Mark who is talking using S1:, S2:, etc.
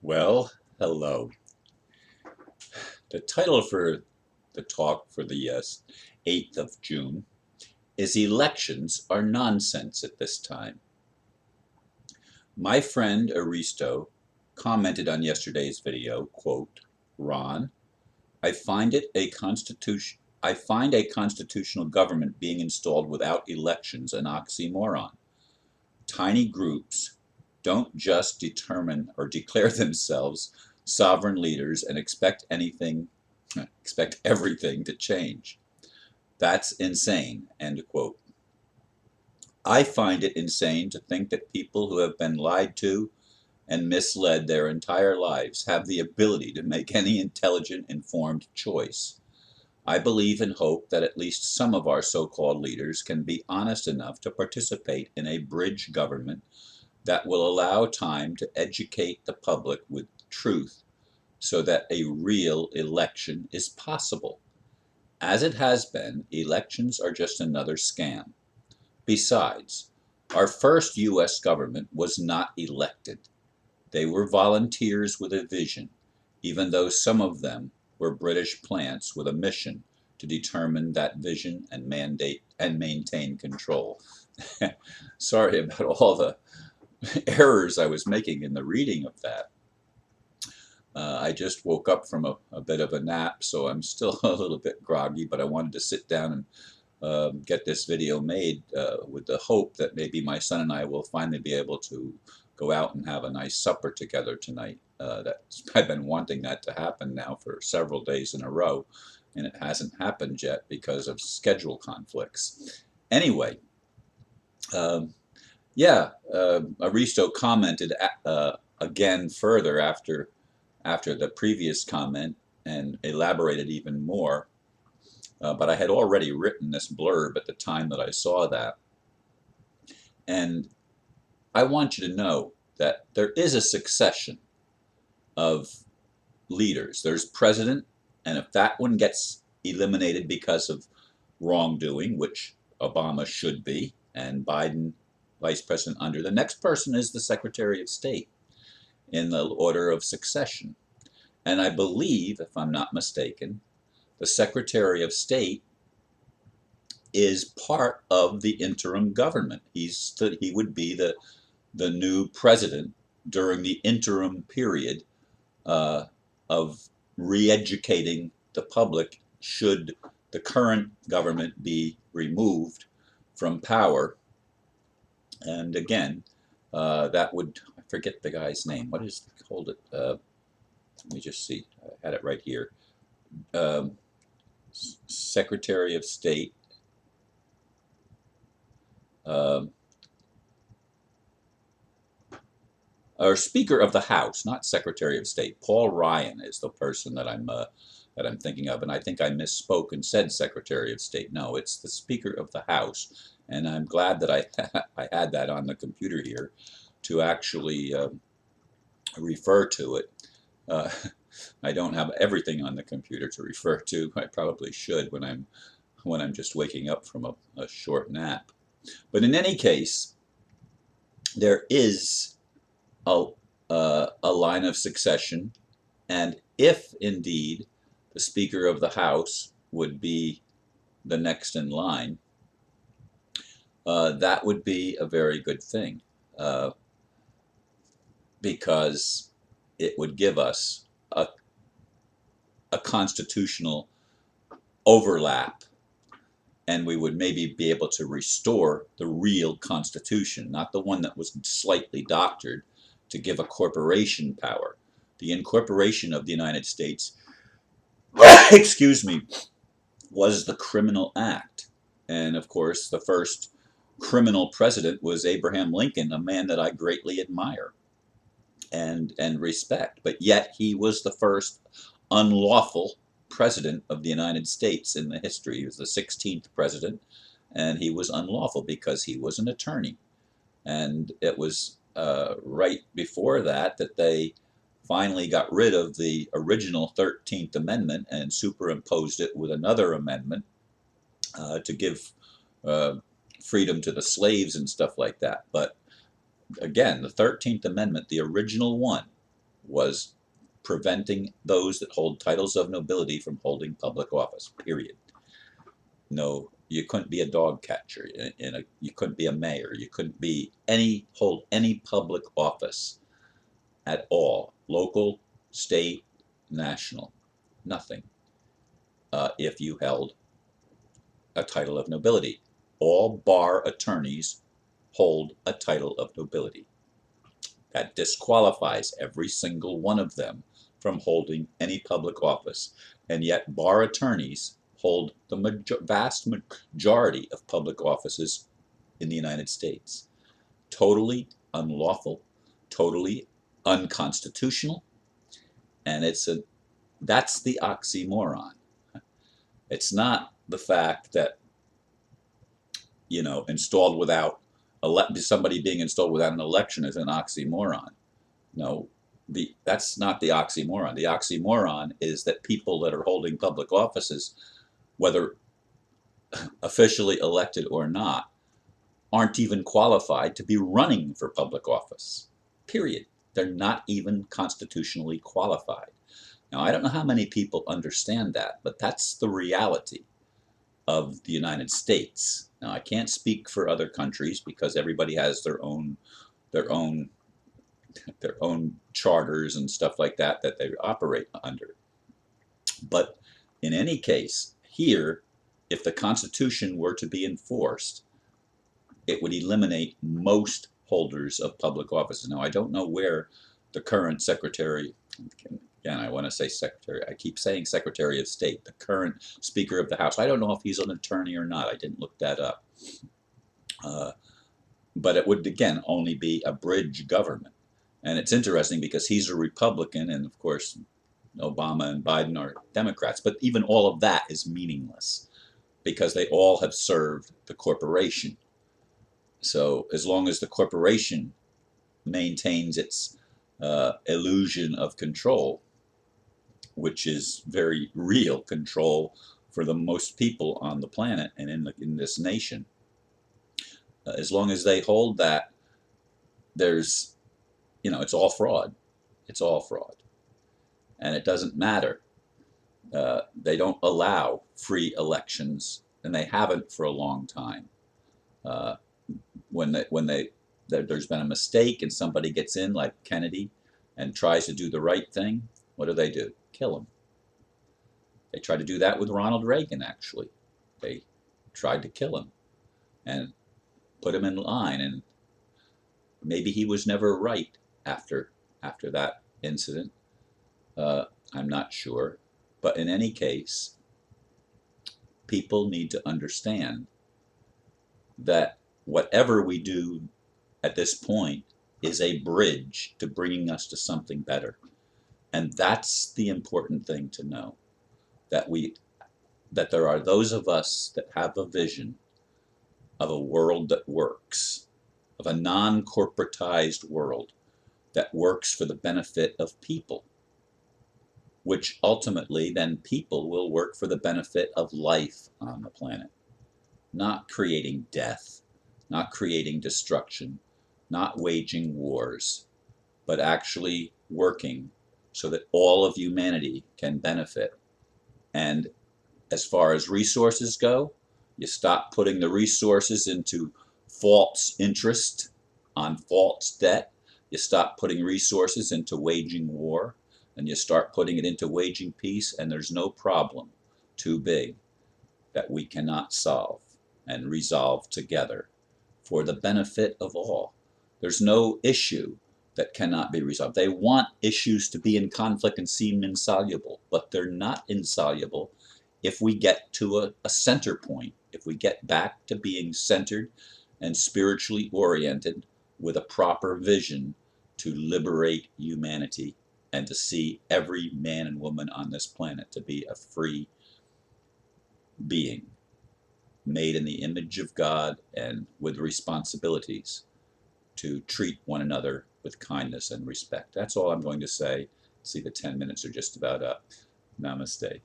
S1: Well, hello. The title for the talk for the 8th of June is Elections Are Nonsense at This Time. My friend Aristo commented on yesterday's video, quote, Ron, I find a constitutional government being installed without elections an oxymoron. Tiny groups don't just determine or declare themselves sovereign leaders and expect everything to change. That's insane, end quote. I find it insane to think that people who have been lied to and misled their entire lives have the ability to make any intelligent, informed choice. I believe and hope that at least some of our so-called leaders can be honest enough to participate in a bridge government that will allow time to educate the public with truth so that a real election is possible. As it has been, elections are just another scam. Besides, our first U.S. government was not elected. They were volunteers with a vision, even though some of them were British plants with a mission to determine that vision and mandate and maintain control. Sorry about all the errors I was making in the reading of that. I just woke up from a bit of a nap, so I'm still a little bit groggy, but I wanted to sit down and get this video made with the hope that maybe my son and I will finally be able to go out and have a nice supper together tonight. I've been wanting that to happen now for several days in a row, and it hasn't happened yet because of schedule conflicts. Anyway, Aristo commented again further after the previous comment and elaborated even more. But I had already written this blurb at the time that I saw that. And I want you to know that there is a succession of leaders. There's president, and if that one gets eliminated because of wrongdoing, which Obama should be, and Biden vice president under, the next person is the Secretary of State in the order of succession. And I believe, if I'm not mistaken, the Secretary of State is part of the interim government. He would be the new president during the interim period of re-educating the public should the current government be removed from power. And again, that would, I forget the guy's name. What is, hold it, let me just see, I had it right here. Secretary of State, or Speaker of the House, not Secretary of State. Paul Ryan is the person that I'm thinking of, and I think I misspoke and said Secretary of State. No, it's the Speaker of the House, and I'm glad that I had that on the computer here to actually refer to it. I don't have everything on the computer to refer to. I probably should when I'm just waking up from a short nap. But in any case, there is a line of succession, and if indeed the Speaker of the House would be the next in line, that would be a very good thing, because it would give us a constitutional overlap, and we would maybe be able to restore the real Constitution, not the one that was slightly doctored to give a corporation power. The incorporation of the United States, excuse me, was the criminal act. And of course, the first criminal president was Abraham Lincoln, a man that I greatly admire and respect. But yet he was the first unlawful president of the United States in the history. He was the 16th president, and he was unlawful because he was an attorney. And it was right before that they finally got rid of the original 13th Amendment and superimposed it with another amendment to give freedom to the slaves and stuff like that. But again, the 13th Amendment, the original one, was preventing those that hold titles of nobility from holding public office, period. No, you couldn't be a dog catcher, you couldn't be a mayor, you couldn't be hold any public office at all, local, state, national, nothing, if you held a title of nobility. All bar attorneys hold a title of nobility. That disqualifies every single one of them from holding any public office. And yet bar attorneys hold the vast majority of public offices in the United States. Totally unlawful, totally unconstitutional, and that's the oxymoron. It's not the fact that, installed without somebody being installed without an election is an oxymoron. No, that's not the oxymoron. The oxymoron is that people that are holding public offices, whether officially elected or not, aren't even qualified to be running for public office. Period. They're not even constitutionally qualified. Now, I don't know how many people understand that, but that's the reality of the United States. Now, I can't speak for other countries because everybody has their own charters and stuff like that they operate under. But in any case, here, if the Constitution were to be enforced, it would eliminate most holders of public offices. Now, I don't know where the current Secretary, again, I want to say Secretary, I keep saying Secretary of State, the current Speaker of the House. I don't know if he's an attorney or not. I didn't look that up. But it would, again, only be a bridge government. And it's interesting because he's a Republican, and of course, Obama and Biden are Democrats. But even all of that is meaningless because they all have served the corporation. So as long as the corporation maintains its illusion of control, which is very real control for the most people on the planet and in this nation, as long as they hold that, there's, it's all fraud. It's all fraud. And it doesn't matter. They don't allow free elections, and they haven't for a long time. When there's been a mistake and somebody gets in, like Kennedy, and tries to do the right thing, what do? Kill him. They tried to do that with Ronald Reagan, actually. They tried to kill him and put him in line, and maybe he was never right after that incident. I'm not sure. But in any case, people need to understand that whatever we do at this point is a bridge to bringing us to something better. And that's the important thing to know, that there are those of us that have a vision of a world that works, of a non-corporatized world that works for the benefit of people, which ultimately then people will work for the benefit of life on the planet, not creating death, not creating destruction, not waging wars, but actually working so that all of humanity can benefit. And as far as resources go, you stop putting the resources into false interest on false debt. You stop putting resources into waging war, and you start putting it into waging peace, and there's no problem too big that we cannot solve and resolve together for the benefit of all. There's no issue that cannot be resolved. They want issues to be in conflict and seem insoluble, but they're not insoluble if we get to a center point, if we get back to being centered and spiritually oriented with a proper vision to liberate humanity and to see every man and woman on this planet to be a free being, made in the image of God and with responsibilities to treat one another with kindness and respect. That's all I'm going to say. See, the 10 minutes are just about up. Namaste.